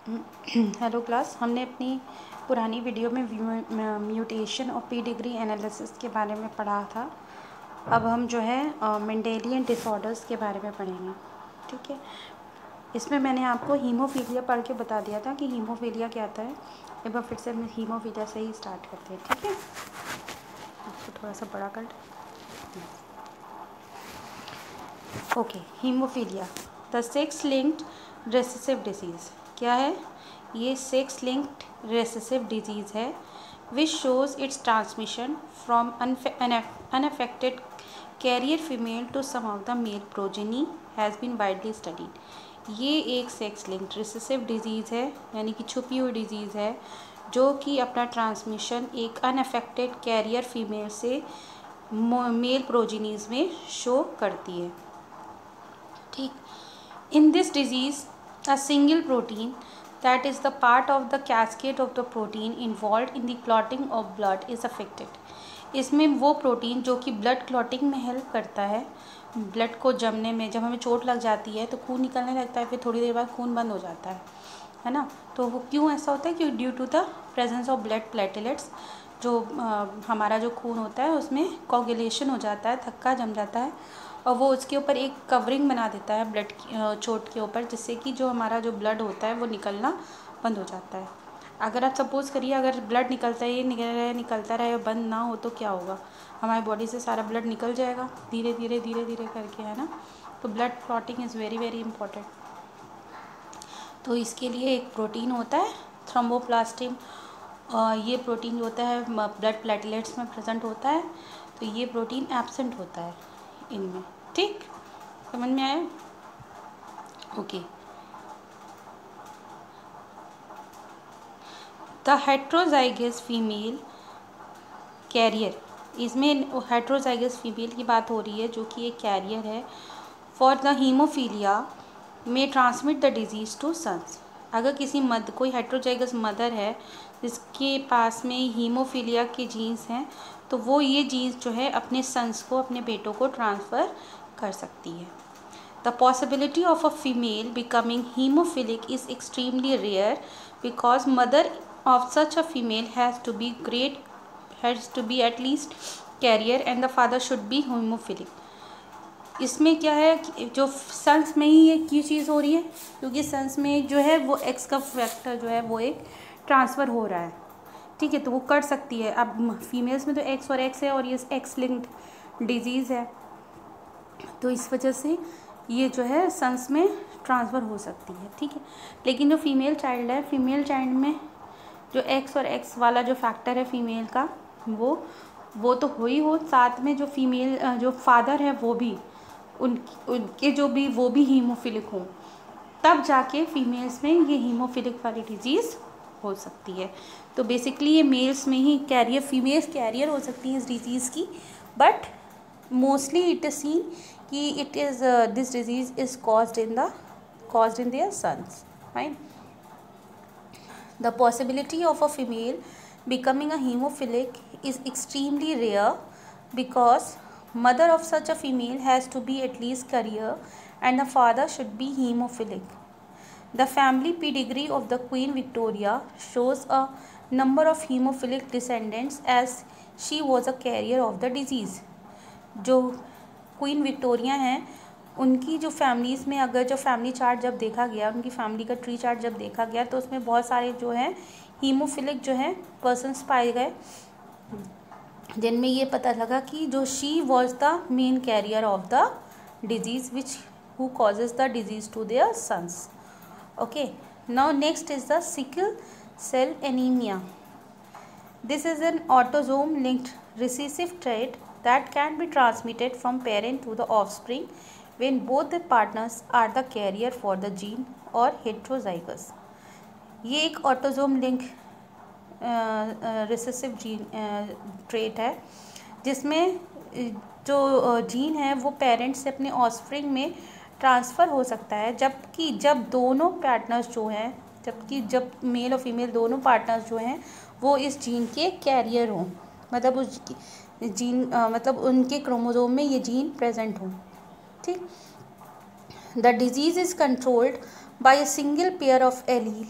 Hello class, हमने अपनी पुरानी वीडियो में म्यूटेशन और पीडिग्री एनालिसिस के बारे में पढ़ा था। अब हम जो है मेंडेलियन डिसऑर्डर्स के बारे में पढ़ेंगे। ठीक है, इसमें मैंने आपको हीमोफीलिया पढ़ के बता दिया था कि हीमोफीलिया क्या आता है। एक बार फिर से हम हीमोफीलिया से ही स्टार्ट करते हैं। ठीक है, इसको थोड़ा सा बड़ा कर। Okay, haemophilia the sex linked recessive disease क्या है? ये सेक्स लिंक्ड रेसेसिव डिजीज़ है which shows its transmission from unaffected carrier female to some of the male progeny has been widely studied. ये एक सेक्स लिंक्ड रेसेसिव डिजीज़ है, यानी कि छुपी हुई डिजीज़ है जो कि अपना ट्रांसमिशन एक अनअफेक्टेड कैरियर फीमेल से मेल प्रोजेनीज में शो करती है। ठीक, in this disease a single protein that is the part of the cascade of the protein involved in the clotting of blood is affected। इसमें वो protein जो कि blood clotting में हेल्प करता है, ब्लड को जमने में। जब हमें चोट लग जाती है तो खून निकलने लगता है, फिर थोड़ी देर बाद खून बंद हो जाता है ना। तो वो क्यों ऐसा होता है? कि due to the presence of blood platelets, जो हमारा जो खून होता है उसमें कोगुलेशन हो जाता है, थक्का जम जाता है और वो उसके ऊपर एक कवरिंग बना देता है ब्लड चोट के ऊपर, जिससे कि जो हमारा जो ब्लड होता है वो निकलना बंद हो जाता है। अगर आप सपोज़ करिए अगर ब्लड निकलता रहे और बंद ना हो तो क्या होगा? हमारी बॉडी से सारा ब्लड निकल जाएगा धीरे धीरे करके, है ना। तो blood clotting is very very important. तो इसके लिए एक प्रोटीन होता है थ्रोम्बोप्लास्टिन, ये प्रोटीन जो होता है ब्लड प्लेटलेट्स में प्रेजेंट होता है। तो ये प्रोटीन एब्सेंट होता है इनमें। ठीक, समझ में आया? Okay, the heterozygous female carrier, इसमें हेट्रोजाइगस फीमेल की बात हो रही है जो कि एक कैरियर है फॉर द हीमोफीलिया में transmit the disease to sons. अगर किसी कोई हेट्रोजाइगस मदर है जिसके पास में हीमोफीलिया के जीन्स हैं, तो वो ये जीन्स जो है अपने सन्स को, अपने बेटों को ट्रांसफ़र कर सकती है। The possibility of a female becoming haemophilic is extremely rare because mother of such a female has to be at least carrier and the father should be haemophilic. इसमें क्या है कि जो सन्स में ही ये की चीज़ हो रही है, क्योंकि सन्स में जो है वो एक्स का फैक्टर जो है वो एक ट्रांसफ़र हो रहा है। ठीक है, तो वो कर सकती है। अब फीमेल्स में तो एक्स और एक्स है और ये एक्स लिंक्ड डिजीज़ है, तो इस वजह से ये जो है सन्स में ट्रांसफ़र हो सकती है। ठीक है, लेकिन जो फीमेल चाइल्ड है, फीमेल चाइल्ड में जो एक्स और एक्स वाला जो फैक्टर है फीमेल का, वो तो हो ही हो, साथ में जो फीमेल जो फादर है वो भी उनके जो भी वो भी हीमोफिलिक हों, तब जाके फीमेल्स में ये हीमोफिलिक वाली डिजीज़ हो सकती है। तो बेसिकली ये मेल्स में ही कैरियर, फीमेल्स कैरियर हो सकती है इस डिजीज़ की, but mostly it is seen कि it is this disease is caused in their sons, right. The possibility of a female becoming a hemophilic is extremely rare because mother of such a female has to be at least carrier and the father should be hemophilic. The family pedigree of the Queen Victoria shows a number of hemophilic descendants as she was a carrier of the disease. जो queen Victoria हैं उनकी जो families में, अगर जो family chart जब देखा गया, उनकी फैमिली का ट्री चार्ट जब देखा गया, तो उसमें बहुत सारे जो हैं हीमोफिलिक जो हैं पर्सन्स पाए गए, जिनमें ये पता लगा कि जो she was the main carrier of the disease which who causes the disease to their sons. Okay, now next is the sickle cell anaemia. This is an autosome linked recessive trait that can be transmitted from parent to the offspring when both the partners are the carrier for the gene or heterozygous। ये एक autosome link recessive gene trait है जिसमें जो gene है वो parent से अपने offspring में ट्रांसफ़र हो सकता है, जबकि जब दोनों पार्टनर्स जो हैं, जब मेल और फीमेल दोनों पार्टनर्स जो हैं वो इस जीन के कैरियर हों, मतलब उस जीन मतलब उनके क्रोमोसोम में ये जीन प्रेजेंट हो। ठीक, the disease is controlled by a single pair of allele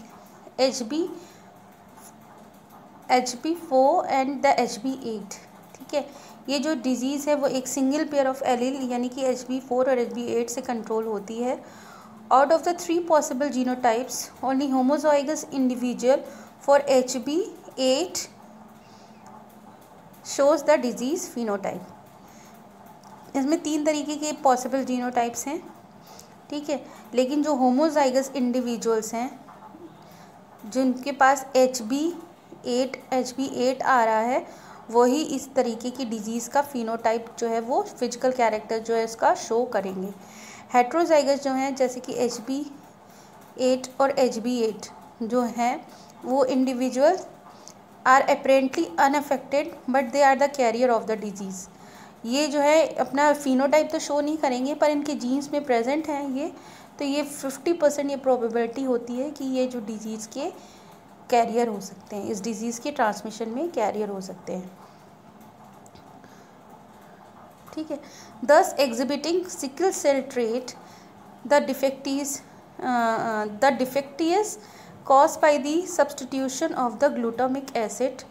HB4 and the HB8। ठीक है, ये जो डिजीज़ है वो एक सिंगल पेयर ऑफ एलील यानी कि HB4 और HB8 से कंट्रोल होती है। Out of the 3 possible genotypes only homozygous individual for HB8 shows the disease phenotype. इसमें 3 तरीके के पॉसिबल जीनोटाइप्स हैं। ठीक है, लेकिन जो होमोजाइगस इंडिविजुअल्स हैं जिनके पास HB8 आ रहा है वही इस तरीके की डिजीज़ का फिनोटाइप जो है वो फिजिकल कैरेक्टर जो है इसका शो करेंगे। हेट्रोजाइगस जो हैं जैसे कि HB8 और HB8 जो हैं वो individual are apparently unaffected but they are the carrier of the disease. ये जो है अपना फिनोटाइप तो शो नहीं करेंगे पर इनके जीन्स में प्रेजेंट हैं ये, तो ये 50% ये प्रोबेबिलिटी होती है कि ये जो डिजीज़ के कैरियर हो सकते हैं, इस डिजीज़ के ट्रांसमिशन में कैरियर हो सकते हैं। ठीक है, thus exhibiting sickle cell trait the defectious cause by the substitution of the glutamic acid.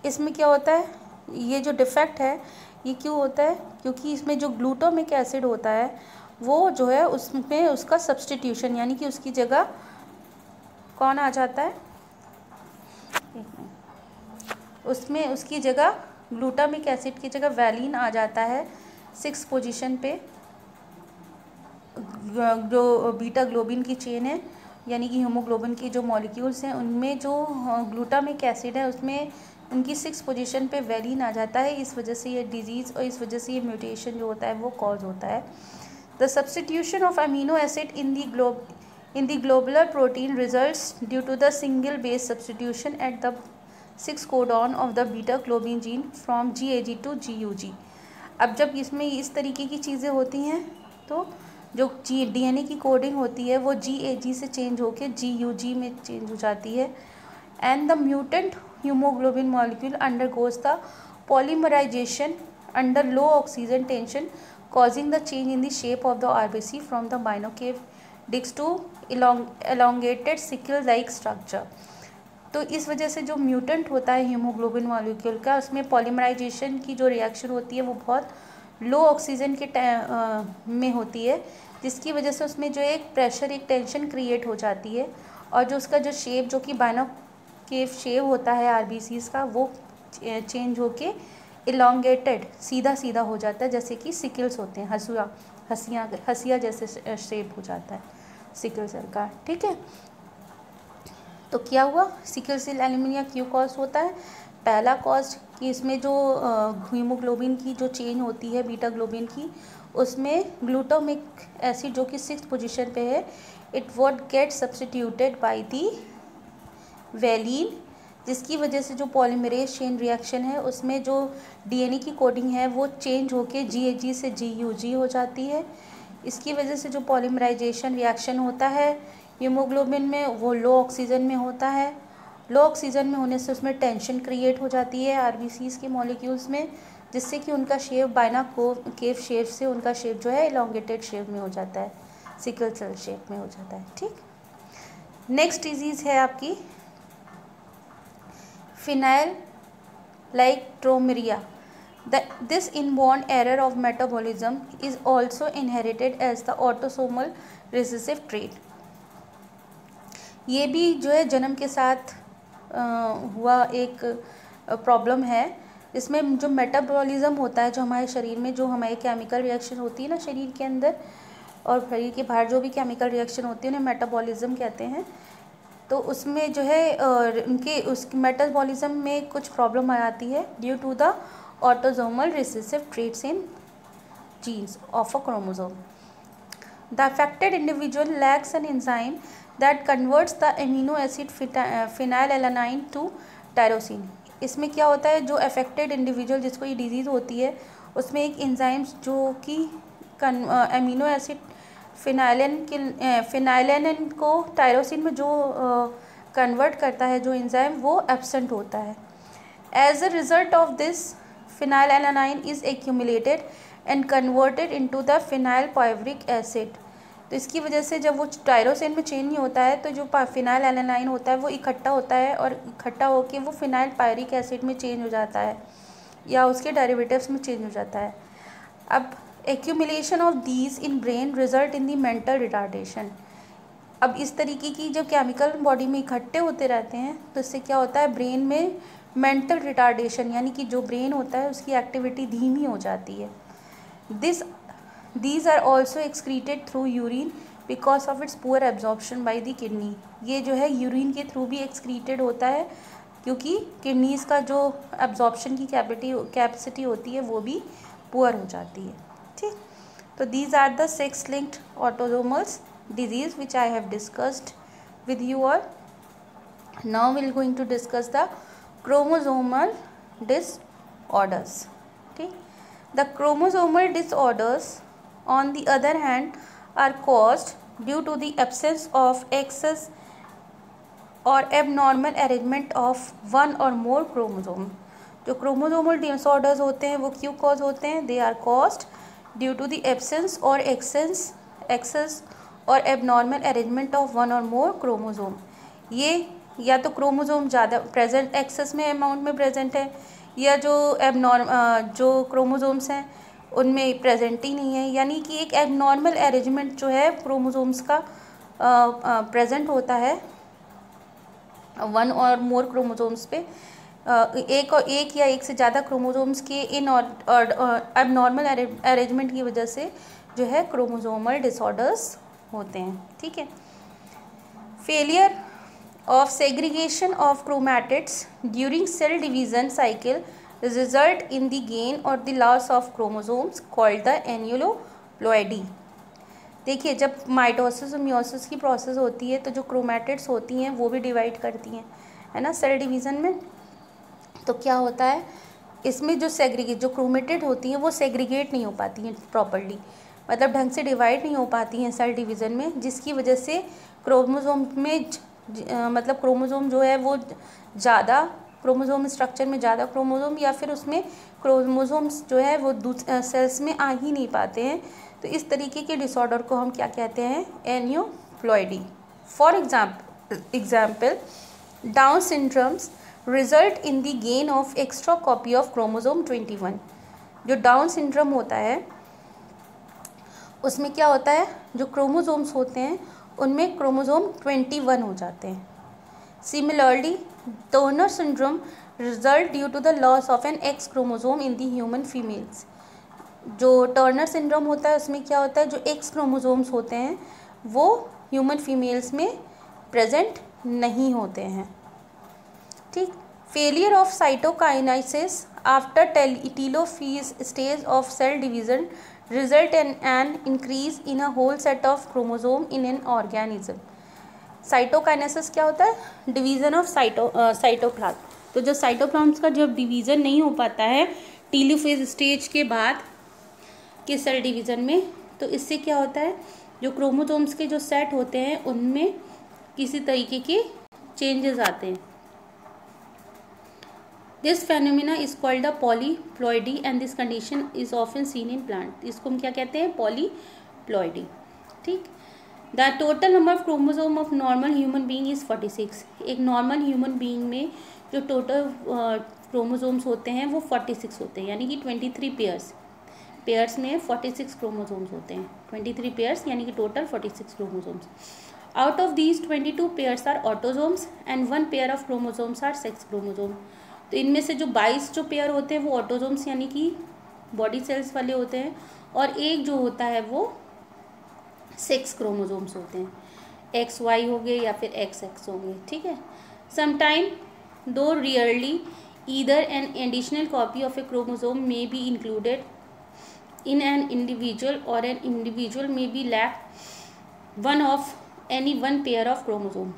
इसमें क्या होता है, ये जो डिफेक्ट है ये क्यों होता है, क्योंकि इसमें जो ग्लूटामिक एसिड होता है वो जो है उसमें उसका सब्स्टिट्यूशन यानी कि उसकी जगह कौन आ जाता है, उसमें उसकी जगह ग्लूटामिक एसिड की जगह वैलिन आ जाता है 6 पोजीशन पे। जो बीटा ग्लोबिन की चेन है यानी कि हीमोग्लोबिन की जो मॉलिक्यूल्स हैं उनमें जो ग्लूटामिक एसिड है उसमें उनकी 6 पोजीशन पे वैलिन आ जाता है। इस वजह से ये डिजीज़ और इस वजह से ये म्यूटेशन जो होता है वो कॉज होता है। The substitution of amino acid in the globular protein results due to the single base substitution at the 6 codon of the beta globin gene from GAG to GUG। अब जब इसमें इस तरीके की चीज़ें होती हैं तो जो DNA की कोडिंग होती है वो GAG से चेंज होकर GUG में चेंज हो जाती है। And the mutant haemoglobin molecule undergoes the polymerisation under low oxygen tension causing the change in the shape of the RBC from the binocave disc to elongated sickle like structure। तो इस वजह से जो mutant होता है haemoglobin molecule का उसमें polymerisation की जो रिएक्शन होती है वो बहुत लो ऑक्सीजन के में होती है, जिसकी वजह से उसमें जो एक प्रेशर एक टेंशन क्रिएट हो जाती है और जो उसका जो शेप जो कि बाइनोकेव शेप होता है RBCs का वो चेंज होके इलोंगेटेड सीधा सीधा हो जाता है, जैसे कि सिकल्स होते हैं हंसिया जैसे शेप हो जाता है सिकल सेल का। ठीक है, तो क्या हुआ, सिकल सेल एनीमिया क्यों कॉज होता है। पहला कॉज कि इसमें जो हीमोग्लोबिन की जो चेन होती है बीटा ग्लोबिन की उसमें ग्लूटामिक एसिड जो कि 6th पोजीशन पे है it what get substituted by the valine, जिसकी वजह से जो पॉलीमरेज चेन रिएक्शन है उसमें जो DNA की कोडिंग है वो चेंज होके GAG से GUG हो जाती है। इसकी वजह से जो पॉलीमराइजेशन रिएक्शन होता है हीमोग्लोबिन में वो लो ऑक्सीजन में होता है। लो ऑक्सीजन में होने से उसमें टेंशन क्रिएट हो जाती है RBCs के मॉलिक्यूल्स में, जिससे कि उनका शेप बाइनोकेव शेप से उनका शेप जो है इलोंगेटेड शेप में हो जाता है, सिकल सेल शेप में हो जाता है। ठीक, नेक्स्ट डिजीज़ है आपकी phenylketonuria। This inborn error of metabolism is also inherited as the autosomal recessive trait। ये भी जो है जन्म के साथ हुआ एक प्रॉब्लम है। इसमें जो मेटाबॉलिज्म होता है, जो हमारे शरीर में जो हमारे केमिकल रिएक्शन होती है ना शरीर के अंदर और शरीर के बाहर जो भी केमिकल रिएक्शन होती है उन्हें मेटाबॉलिज्म कहते हैं। तो उसमें जो है उनके उस मेटाबॉलिज्म में कुछ प्रॉब्लम आ जाती है due to the autosomal recessive traits in genes of a chromosome. The affected individual lacks an enzyme that converts the amino acid phenylalanine to tyrosine. इसमें क्या होता है, जो अफेक्टेड इंडिविजुअल जिसको ये डिजीज़ होती है उसमें एक एंजाइम जो कि अमीनो एसिड फिनाइलिन को टायरोसिन में जो कन्वर्ट करता है जो एंजाइम वो एब्सेंट होता है। As a result of this phenylalanine is accumulated and converted into the phenyl pyruvic acid तो इसकी वजह से जब वो टायरोसिन में चेंज नहीं होता है तो जो फिनाइल एलानाइन होता है वो इकट्ठा होता है और इकट्ठा होकर वो फिनाइल पायरिक एसिड में चेंज हो जाता है या उसके डेरिवेटिव्स में चेंज हो जाता है। अब accumulation of these in brain result in the mental retardation. अब इस तरीके की जब केमिकल बॉडी में इकट्ठे होते रहते हैं तो इससे क्या होता है, ब्रेन में मेंटल रिटार्डेशन यानी कि जो ब्रेन होता है उसकी एक्टिविटी धीमी हो जाती है। These are also excreted through urine because of its poor absorption by the kidney। ये जो है यूरिन के थ्रू भी एक्सक्रीटेड होता है क्योंकि किडनीज़ का जो एब्जॉर्प्शन की कैपेसिटी होती है वो भी पुअर हो जाती है। ठीक, तो these are the 6 linked autosomal disease which I have discussed with you all. Now we are going to discuss the chromosomal disorders। ठीक, the chromosomal disorders on the other hand are caused due to the absence of excess or abnormal arrangement of one or more chromosome। जो chromosomal disorders होते हैं वो क्यों cause होते हैं? They are caused due to the absence or excess or abnormal arrangement of one or more chromosome। ये या तो क्रोमोसोम ज़्यादा प्रेजेंट एक्सेस में अमाउंट में प्रेजेंट है या जो क्रोमोसोम्स हैं उनमें प्रेजेंट ही नहीं है, यानी कि एक एबनॉर्मल अरेंजमेंट जो है क्रोमोसोम्स का प्रेजेंट होता है वन और मोर क्रोमोसोम्स पे, एक या एक से ज़्यादा क्रोमोसोम्स के इन और एबनॉर्मल अरेंजमेंट की वजह से जो है क्रोमोसोमल डिसऑर्डर्स होते हैं। ठीक है, failure of segregation of chromatids during cell division cycle result in the gain or the loss of chromosomes called the aneuploidy। देखिए, जब माइटोसिस और मियोसिस की प्रोसेस होती है तो जो क्रोमैटिड्स होती हैं वो भी डिवाइड करती हैं, है ना, सेल डिवीज़न में। तो क्या होता है इसमें जो क्रोमेटिड होती हैं वो सेग्रीगेट नहीं हो पाती हैं प्रॉपर्ली, मतलब ढंग से डिवाइड नहीं हो पाती हैं सेल डिवीज़न में, जिसकी वजह से क्रोमोसोम में मतलब क्रोमोसोम जो है वो ज़्यादा क्रोमोसोम स्ट्रक्चर में ज़्यादा क्रोमोसोम या फिर उसमें क्रोमोसोम्स जो है वो सेल्स में आ ही नहीं पाते हैं। तो इस तरीके के डिसऑर्डर को हम क्या कहते हैं? Aneuploidy. For example Down syndromes result in the gain of extra copy of chromosome 21। जो डाउन सिंड्रोम होता है उसमें क्या होता है, जो क्रोमोसोम्स होते हैं उनमें क्रोमोसोम 21 हो जाते हैं। Similarly Turner syndrome result due to the loss of an X chromosome in the human females. जो टर्नर सिंड्रोम होता है उसमें क्या होता है, जो एक्स क्रोमोसोम्स होते हैं वो ह्यूमन फीमेल्स में प्रेजेंट नहीं होते हैं। ठीक, failure of cytokinesis after telophase stage of cell division result in an increase in a whole set of chromosome in an organism। Cytokinesis क्या होता है? Division of cytoplasm. तो जो साइटोप्लाज्म का जब डिवीज़न नहीं हो पाता है टेलोफेज स्टेज के बाद के सेल डिवीज़न में, तो इससे क्या होता है, जो क्रोमोसोम्स के जो सेट होते हैं उनमें किसी तरीके के चेंजेस आते हैं। This phenomena is called the polyploidy and this condition is often seen in plant. इसको हम क्या कहते हैं? पॉलीप्लॉइडी। ठीक, the total number of chromosome of normal human being is 46। एक नॉर्मल ह्यूमन बीइंग में जो टोटल क्रोमोसोम्स होते हैं वो 46 होते हैं, यानी कि 23 पेयर्स में 46 क्रोमोसोम्स होते हैं। 23 पेयर्स यानी कि total 46 chromosomes. Out of these 22 pairs are autosomes and 1 pair of chromosomes are sex chromosome. तो इनमें से जो 22 जो पेयर होते हैं वो ऑटोसोम्स यानी कि बॉडी सेल्स वाले होते हैं, और एक जो होता है वो सेक्स क्रोमोसोम्स होते हैं, XY हो गए या फिर XX होंगे। ठीक है, sometime though rarely either an additional copy of a chromosome may be included in an individual or an individual may be lack one of any one pair of chromosome.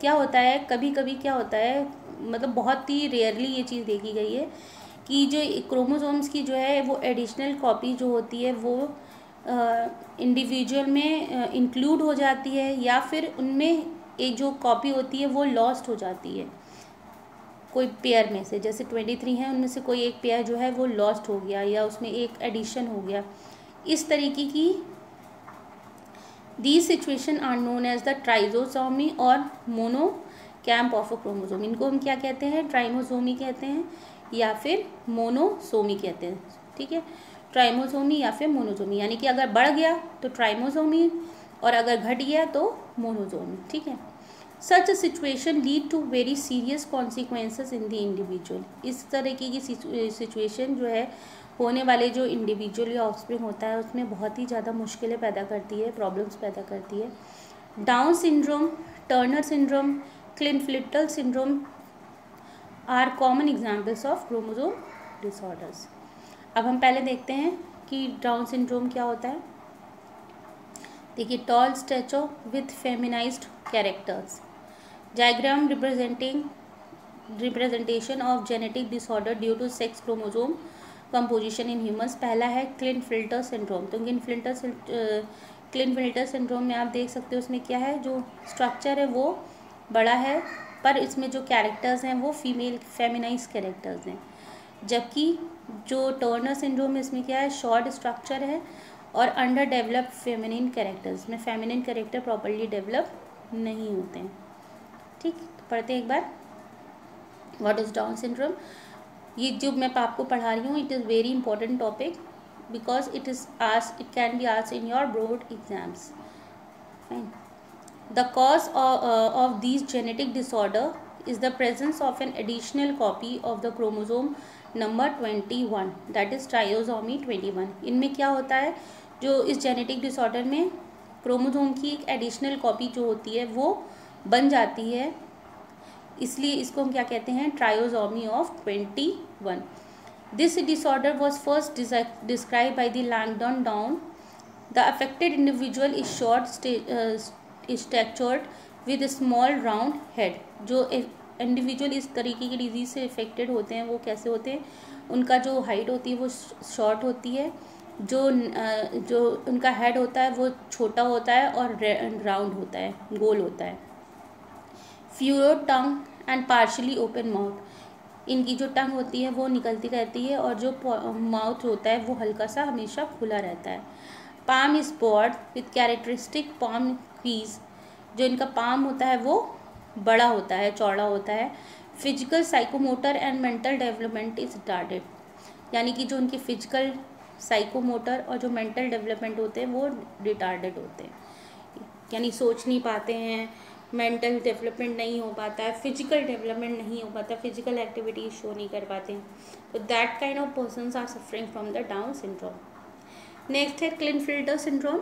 क्या होता है, कभी कभी क्या होता है, मतलब बहुत ही रेयरली ये चीज़ देखी गई है कि जो क्रोमोसोम्स की जो है वो एडिशनल कॉपी जो होती है वो इंडिविजुअल में इंक्लूड हो जाती है या फिर उनमें एक जो कॉपी होती है वो लॉस्ट हो जाती है कोई पेयर में से। जैसे 23 हैं उनमें से कोई एक पेयर जो है वो लॉस्ट हो गया या उसमें एक एडिशन हो गया। इस तरीके की These situations are known as the trisomy और monocamp of a chromosome. इनको हम क्या कहते हैं? ट्राइमोसोमी कहते हैं या फिर मोनोसोमी कहते हैं. ठीक है, ट्राइमोसोमी या फिर मोनोसोमी, यानी कि अगर बढ़ गया तो ट्राइमोसोमी और अगर घट गया तो मोनोसोमी. ठीक है. Such a situation lead to very serious consequences in the individual. इस तरीके की सिचुएशन जो है होने वाले जो इंडिविजुअल या ऑफस्प्रिंग होता है उसमें बहुत ही ज़्यादा मुश्किलें पैदा करती है, प्रॉब्लम्स पैदा करती है. Down syndrome, Turner syndrome, Klinefelter syndrome are common examples of chromosome disorders. अब हम पहले देखते हैं कि डाउन सिंड्रोम क्या होता है. देखिए, tall stature with feminized characters. Diagram representation of genetic disorder due to sex chromosome composition in humans. पहला है क्लिनफिल्टर सिंड्रोम. तो क्लिनफिल्टर सिंड्रोम में आप देख सकते हो उसमें क्या है, जो स्ट्रक्चर है वो बड़ा है पर इसमें जो कैरेक्टर्स हैं वो फेमिनाइज कैरेक्टर्स हैं. जबकि जो टर्नर सिंड्रोम है इसमें क्या है, शॉर्ट स्ट्रक्चर है और अंडर डेवलप फेमिनिन कैरेक्टर्स में फेमिनिन कैरेक्टर प्रॉपर्ली डेवलप नहीं होते हैं. ठीक, तो पढ़ते हैं एक बार. What is Down syndrome. ये जो मैं आपको पढ़ा रही हूँ it is very important topic because it can be asked in your board exams. Fine. The cause of this genetic disorder is the presence of an additional copy of the chromosome number 21 that is trisomy 21. इनमें क्या होता है, जो इस genetic disorder में chromosome की एक additional copy जो होती है वो बन जाती है, इसलिए इसको हम क्या कहते हैं, trisomy of 21. This disorder was first describe by the Langdon Down. The affected individual is short statured with small round head. जो इंडिविजुअल इस तरीके की डिजीज से इफेक्टेड होते हैं वो कैसे होते हैं, उनका जो हाइट होती है वो शॉर्ट होती है, जो उनका हेड होता है वो छोटा होता है और राउंड होता है, गोल होता है. Furrow tongue and partially open mouth. इनकी जो टंग होती है वो निकलती रहती है और जो माउथ होता है वो हल्का सा हमेशा खुला रहता है. Palm is broad with characteristic palm crease. जो इनका पाम होता है वो बड़ा होता है, चौड़ा होता है. Physical, psychomotor and mental development is retarded. यानी कि जो उनकी फिजिकल, साइकोमोटर और जो मेंटल डेवलपमेंट होते हैं वो रिटार्डेड होते हैं, यानी सोच नहीं पाते हैं, मेंटल डेवलपमेंट नहीं हो पाता है, फिजिकल डेवलपमेंट नहीं हो पाता, फिजिकल एक्टिविटी शो नहीं कर पाते हैं. तो that kind of persons are suffering from the Down syndrome. Next है Klinefelter syndrome.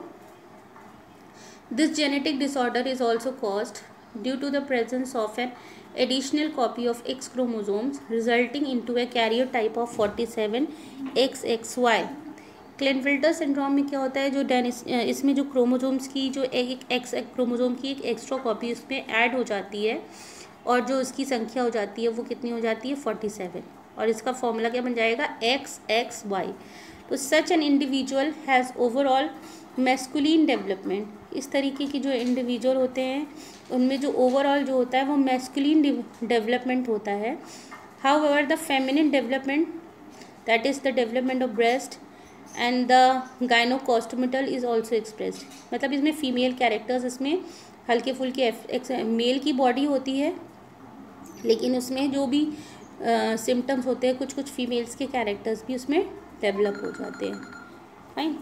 This genetic disorder is also caused due to the presence of an additional copy of X chromosomes resulting into a carrier type of 47XXY. Klinefelter syndrome में क्या होता है, जो इसमें जो chromosomes की जो एक एक्स क्रोमोसोम की एक एक्स्ट्रा कॉपी उसमें ऐड हो जाती है और जो उसकी संख्या हो जाती है वो कितनी हो जाती है, 47. और इसका फॉर्मूला क्या बन जाएगा, XXY. तो such an individual has overall masculine development. इस तरीके की जो इंडिविजुअल होते हैं उनमें जो ओवरऑल जो होता है वो मैस्कुलिन डेवलपमेंट होता है. However the feminine development, that is the development of breast and the गाइनोकोस्टोमेटल इज ऑल्सो एक्सप्रेस्ड. मतलब इसमें फीमेल कैरेक्टर्स, इसमें हल्के फुल्के मेल की बॉडी होती है लेकिन उसमें जो भी सिम्टम्स होते हैं कुछ कुछ फीमेल्स के कैरेक्टर्स भी उसमें डेवलप हो जाते हैं. फाइन.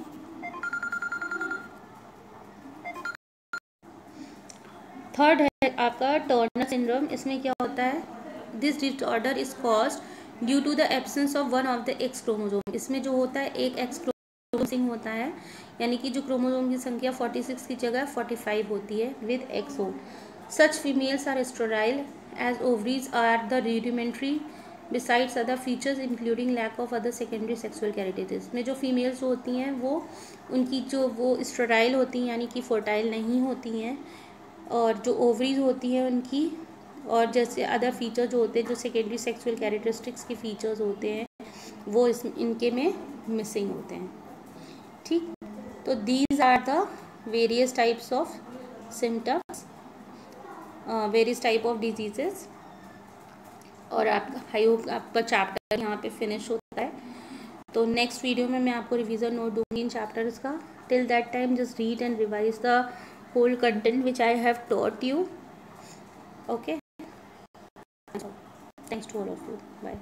थर्ड है आपका टर्नर सिंड्रोम. इसमें क्या होता है, this disorder is caused due to the absence of one of the X chromosome. इसमें जो होता है एक एक्स क्रोमोसोम होता है, यानी कि जो क्रोमोसोम की संख्या 46 की जगह 45 होती है with XO. Such females are sterile as ovaries are the rudimentary besides other features including lack of other secondary sexual characteristics. में जो फीमेल्स होती हैं वो उनकी जो वो स्टेराइल होती हैं यानी कि फर्टाइल नहीं होती हैं, और जो ओवरीज होती हैं उनकी, और जैसे अदर फीचर जो होते हैं जो सेकेंडरी सेक्सुअल कैरेक्टरिस्टिक्स के फीचर्स होते हैं वो इनके में मिसिंग होते हैं. ठीक, तो these are the various types of symptoms, various type of diseases. और आपका आई होप आपका चैप्टर यहाँ पे फिनिश होता है. तो नेक्स्ट वीडियो में मैं आपको रिवीजन नोट दूंगी इन चैप्टर्स का. Till that time, just read and revise the whole content which I have taught you. Okay. Thanks to all of you. Bye.